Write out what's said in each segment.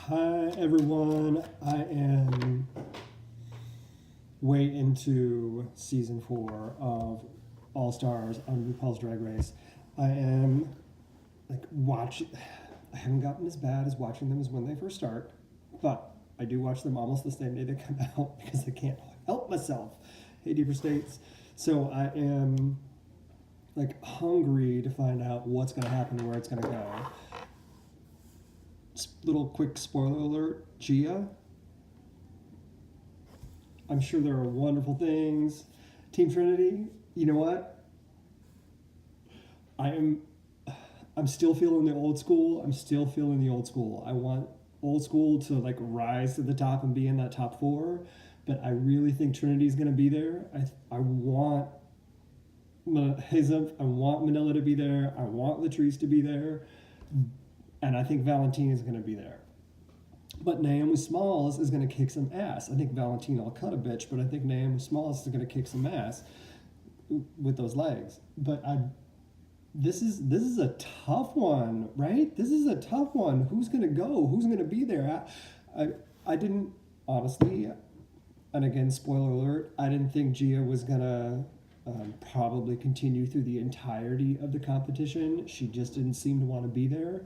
Hi everyone, I am way into season 4 of All Stars on RuPaul's Drag Race. I am I haven't gotten as bad as watching them as when they first start, but I do watch them almost the same day they come out because I can't help myself. Hey, deeper states. So I am hungry to find out what's going to happen and where it's going to go. Little quick spoiler alert, Gia. I'm sure there are wonderful things. Team Trinity, you know what? I'm still feeling the old school. I want old school to rise to the top and be in that top 4, but I really think Trinity's going to be there. I want I want Manila to be there. I want Latrice to be there. And I think Valentina is going to be there. But Naomi Smalls is going to kick some ass. I think Valentina will cut a bitch, but I think Naomi Smalls is going to kick some ass with those legs. But this is a tough one, right? This is a tough one. Who's going to go? Who's going to be there? I didn't, honestly, and again, spoiler alert, I didn't think Gia was going to probably continue through the entirety of the competition. She just didn't seem to want to be there.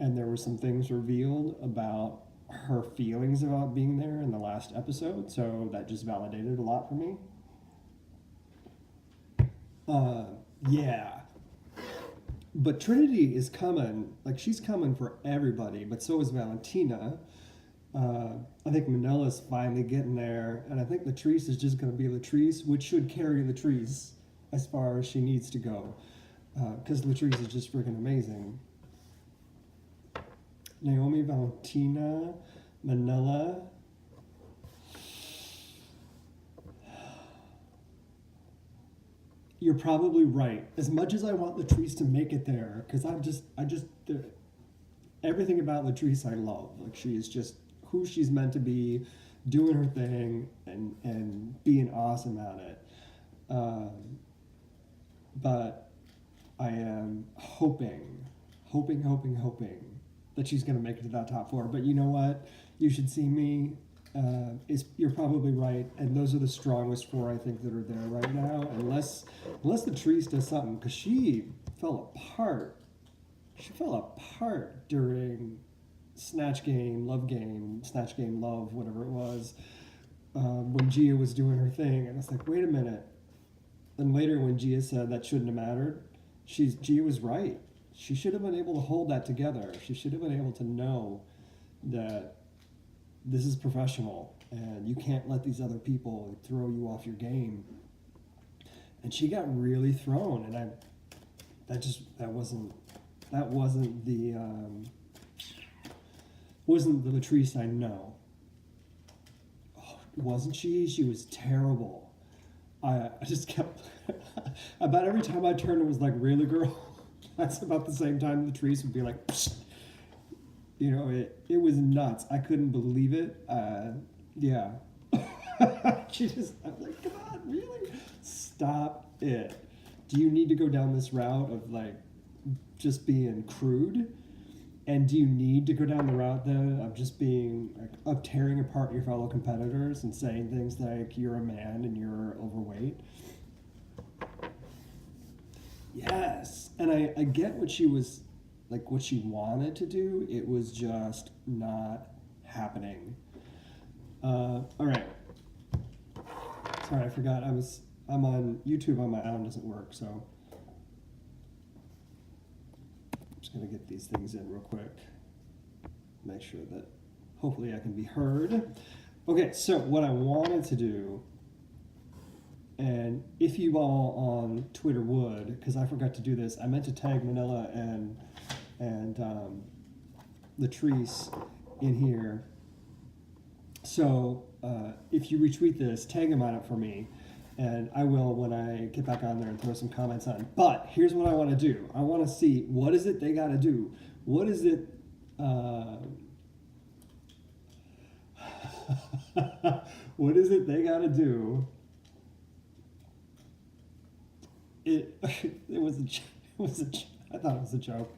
And there were some things revealed about her feelings about being there in the last episode, so that just validated a lot for me. Yeah. But Trinity is coming. She's coming for everybody, but so is Valentina. I think Manila's finally getting there, and I think Latrice is just going to be Latrice, which should carry Latrice as far as she needs to go, because Latrice is just freaking amazing. Naomi, Valentina, Manila. You're probably right. As much as I want Latrice to make it there, because everything about Latrice I love. She is just who she's meant to be, doing her thing, and being awesome at it. But I am hoping that she's going to make it to that top 4. But you know what? You should see me. You're probably right, and those are the strongest 4 I think that are there right now. Unless Latrice does something, because she fell apart. She fell apart during Snatch Game, Love, whatever it was, when Gia was doing her thing, and it's like, wait a minute. And later when Gia said that shouldn't have mattered, Gia was right. She should have been able to hold that together. She should have been able to know that this is professional and you can't let these other people throw you off your game. And she got really thrown, and that wasn't the Latrice I know. Oh, wasn't she? She was terrible. I just kept about every time I turned, it was like, really, girl? That's about the same time Latrice would be like, psst. It was nuts. I couldn't believe it. Yeah. I'm like, come on, really? Stop it. Do you need to go down this route of just being crude? And do you need to go down the route then of just being of tearing apart your fellow competitors and saying things like you're a man and you're overweight? Yes. And I get what she was what she wanted to do. It was just not happening. All right. Sorry, I forgot. I'm on YouTube on my own. Doesn't work, so I'm just gonna get these things in real quick. Make sure that hopefully I can be heard. Okay, so what I wanted to do, and if you all on Twitter would, because I forgot to do this, I meant to tag Manila and Latrice in here. So if you retweet this, tag them on it for me, and I will when I get back on there and throw some comments on. But here's what I want to do. I want to see, what is it they got to do? What is it? What is it they got to do? I thought it was a joke.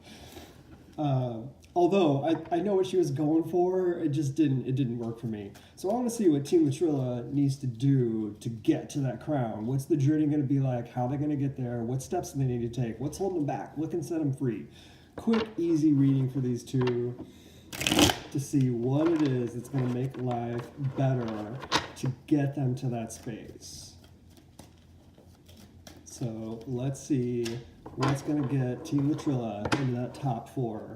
Although I know what she was going for, it didn't work for me. So I want to see what Team Latrilla needs to do to get to that crown. What's the journey going to be like? How are they going to get there? What steps do they need to take? What's holding them back? What can set them free? Quick, easy reading for these two to see what it is that's going to make life better to get them to that space. So let's see what's going to get Team Latrilla into that top 4.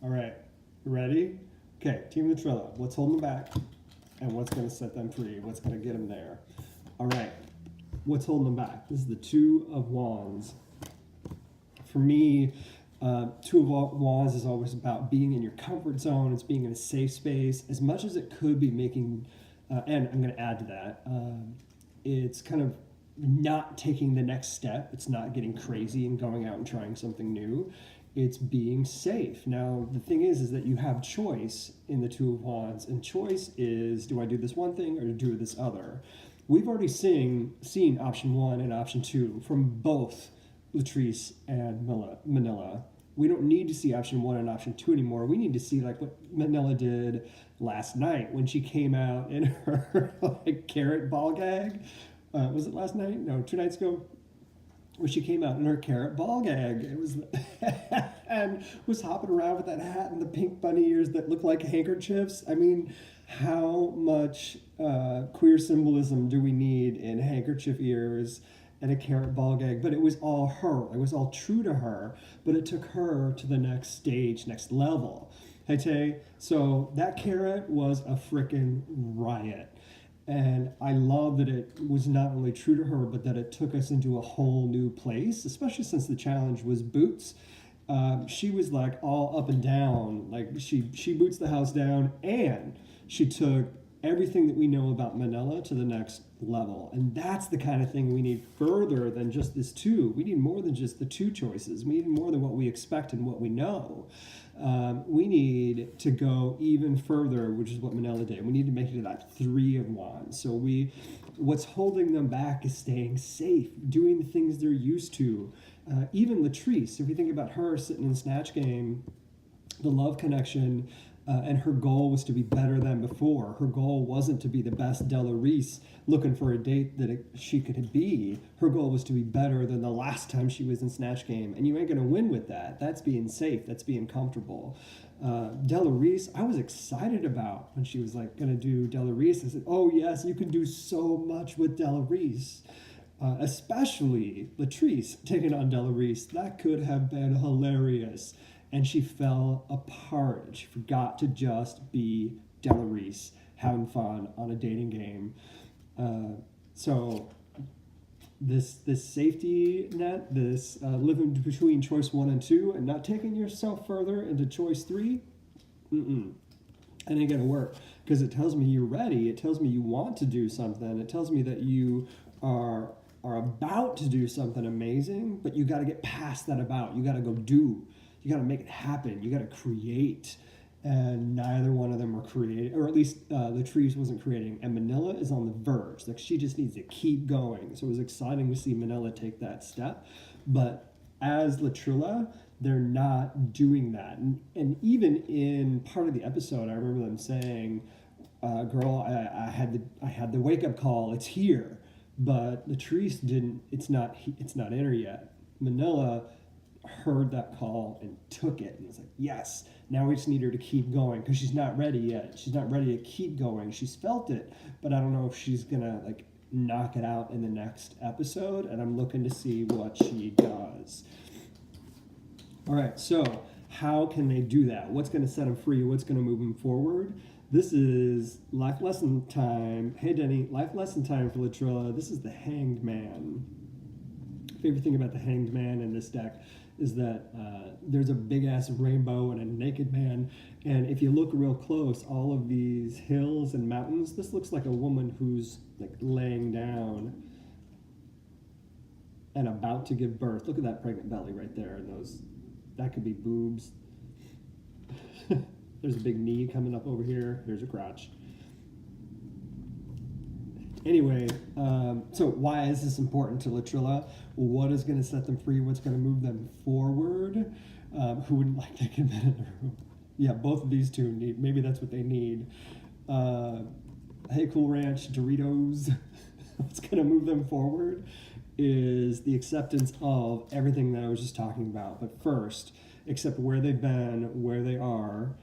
All right, ready? Okay, Team Latrilla, what's holding them back and what's going to set them free? What's going to get them there? All right, what's holding them back? This is the Two of Wands. For me, Two of Wands is always about being in your comfort zone. It's being in a safe space as much as it could be making, and I'm going to add to that, it's kind of not taking the next step. It's not getting crazy and going out and trying something new. It's being safe. Now, the thing is that you have choice in the Two of Wands, and choice is, do I do this one thing or do this other? We've already seen option 1 and option 2 from both Latrice and Manila. We don't need to see option 1 and option 2 anymore. We need to see like what Manila did last night when she came out in her like carrot ball gag. Was it last night? No, 2 nights ago. When she came out in her carrot ball gag, it was and was hopping around with that hat and the pink bunny ears that look like handkerchiefs. I mean, how much queer symbolism do we need in handkerchief ears and a carrot ball gag? But it was all her. It was all true to her, but it took her to the next stage, next level. Hey, Tay, so that carrot was a frickin' riot. And I love that it was not only true to her, but that it took us into a whole new place, especially since the challenge was boots. She was like all up and down. Like she boots the house down, and she took everything that we know about Manila to the next level. And that's the kind of thing we need further than just this 2. We need more than just the 2 choices. We need more than what we expect and what we know. We need to go even further, which is what Manila did. We need to make it to that 3 of Wands. So what's holding them back is staying safe, doing the things they're used to. Even Latrice, if you think about her sitting in Snatch Game, the love connection, and her goal was to be better than before. Her goal wasn't to be the best Della Reese looking for a date that she could be. Her goal was to be better than the last time she was in Snatch Game. And you ain't going to win with that. That's being safe. That's being comfortable. Della Reese, I was excited about when she was like going to do Della Reese. I said, oh yes, you can do so much with Della Reese. Especially Latrice taking on Della Reese. That could have been hilarious. And she fell apart. She forgot to just be Della Reese, having fun on a dating game. So this safety net, this living between choice 1 and 2, and not taking yourself further into choice 3, it ain't gonna work. Because it tells me you're ready. It tells me you want to do something. It tells me that you are about to do something amazing, but you got to get past that about. You got to go do. You got to make it happen. You got to create. And neither one of them are creating, or at least Latrice wasn't creating. And Manila is on the verge. Like, she just needs to keep going. So it was exciting to see Manila take that step. But as Latrilla, they're not doing that. And even in part of the episode, I remember them saying, girl, I had the wake-up call. It's here. But Latrice didn't. It's not in her yet. Manila heard that call and took it and was like, yes, now we just need her to keep going, because she's not ready yet. She's not ready to keep going. She's felt it, but I don't know if she's gonna like knock it out in the next episode, and I'm looking to see what she does. All right, so how can they do that? What's going to set them free? What's going to move them forward? This is life lesson time. Hey, Denny, life lesson time for Latrilla. This is the Hanged Man. Favorite thing about the Hanged Man in this deck is that there's a big-ass rainbow and a naked man. And if you look real close, all of these hills and mountains, this looks like a woman who's like laying down and about to give birth. Look at that pregnant belly right there. And that could be boobs. There's a big knee coming up over here. There's a crotch. Anyway, so why is this important to Latrilla? What is going to set them free? What's going to move them forward? Who wouldn't like to get in the room? Yeah, both of these two need. Maybe that's what they need. Hey, Cool Ranch, Doritos. What's going to move them forward is the acceptance of everything that I was just talking about. But first, accept where they've been, where they are.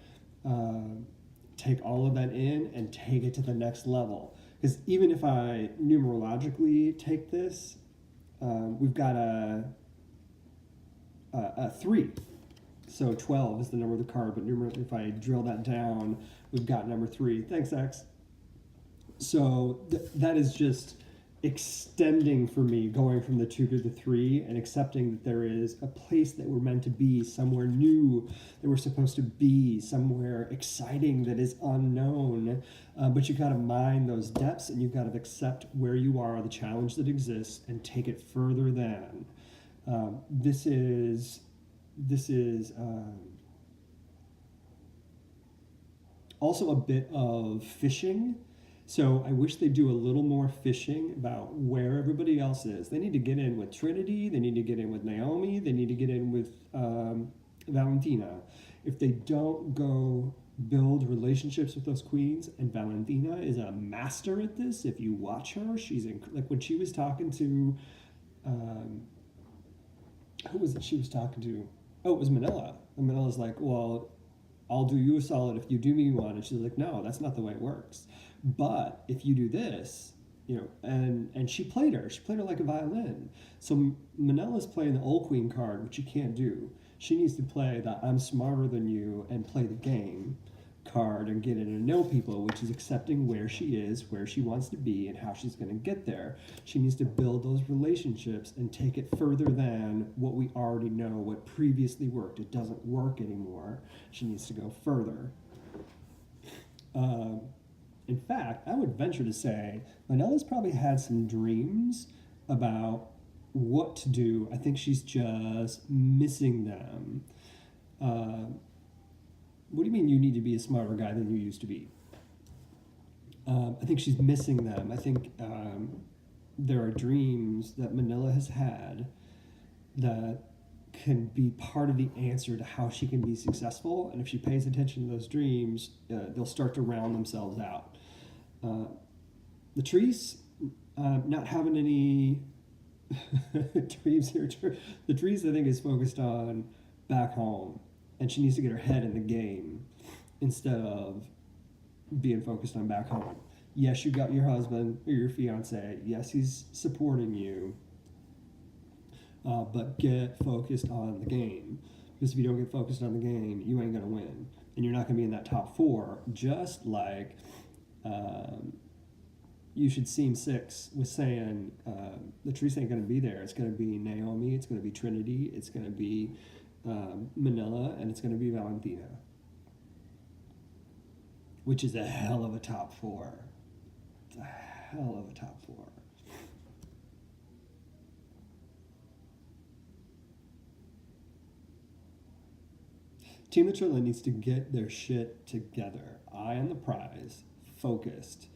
Take all of that in and take it to the next level. Because even if I numerologically take this, we've got a 3. So 12 is the number of the card, but if I drill that down, we've got number 3. Thanks, X. So that is just extending for me, going from the 2 to the 3 and accepting that there is a place that we're meant to be, somewhere new that we're supposed to be, somewhere exciting that is unknown. But you've got to mine those depths, and you've got to accept where you are, the challenge that exists, and take it further than. This is also a bit of fishing. So I wish they'd do a little more fishing about where everybody else is. They need to get in with Trinity. They need to get in with Naomi. They need to get in with Valentina. If they don't go build relationships with those queens, and Valentina is a master at this. If you watch her, she's like when she was talking to, who was it she was talking to? Oh, it was Manila. And Manila's like, well, I'll do you a solid if you do me one. And she's like, no, that's not the way it works. But if you do this, and she played her like a violin. So Manila's playing the old queen card, which you can't do. She needs to play the I'm smarter than you and play the game card and get in and know people, which is accepting where she is, where she wants to be, and how she's going to get there. She needs to build those relationships and take it further than what we already know, what previously worked. It doesn't work anymore. She needs to go further. In fact, I would venture to say Manila's probably had some dreams about what to do. I think she's just missing them. What do you mean you need to be a smarter guy than you used to be? I think she's missing them. I think there are dreams that Manila has had that can be part of the answer to how she can be successful. And if she pays attention to those dreams, they'll start to round themselves out. Latrice, not having any dreams here. Latrice, I think, is focused on back home, and she needs to get her head in the game instead of being focused on back home. Yes, you got your husband or your fiance. Yes, he's supporting you. But get focused on the game. Because if you don't get focused on the game, you ain't going to win. And you're not going to be in that top 4. Just like you should Scene 6 was saying, Latrice ain't going to be there. It's going to be Naomi. It's going to be Trinity. It's going to be Manila. And it's going to be Valentina. Which is a hell of a top 4. It's a hell of a top 4. Team Latrilla needs to get their shit together. Eye on the prize, focused,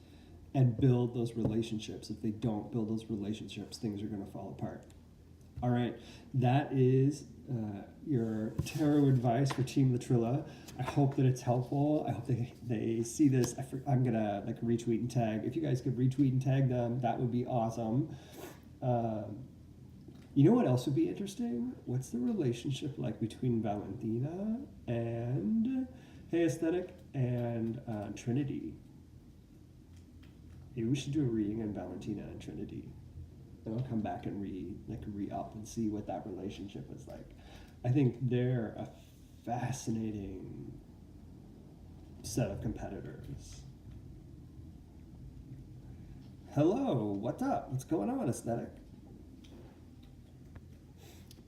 and build those relationships. If they don't build those relationships, things are going to fall apart. All right, that is your tarot advice for Team Latrilla. I hope that it's helpful. I hope they see this. I'm going to retweet and tag. If you guys could retweet and tag them, that would be awesome. You know what else would be interesting? What's the relationship like between Valentina and Hey Aesthetic and Trinity? Maybe we should do a reading on Valentina and Trinity. And I'll come back and re-up and see what that relationship is like. I think they're a fascinating set of competitors. Hello, what's up? What's going on, Aesthetic?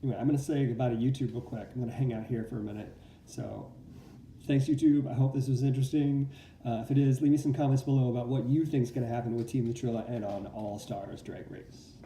Anyway, I'm going to say goodbye to YouTube real quick. I'm going to hang out here for a minute. So thanks, YouTube. I hope this was interesting. If it is, leave me some comments below about what you think is going to happen with Team Latrilla and on All Stars Drag Race.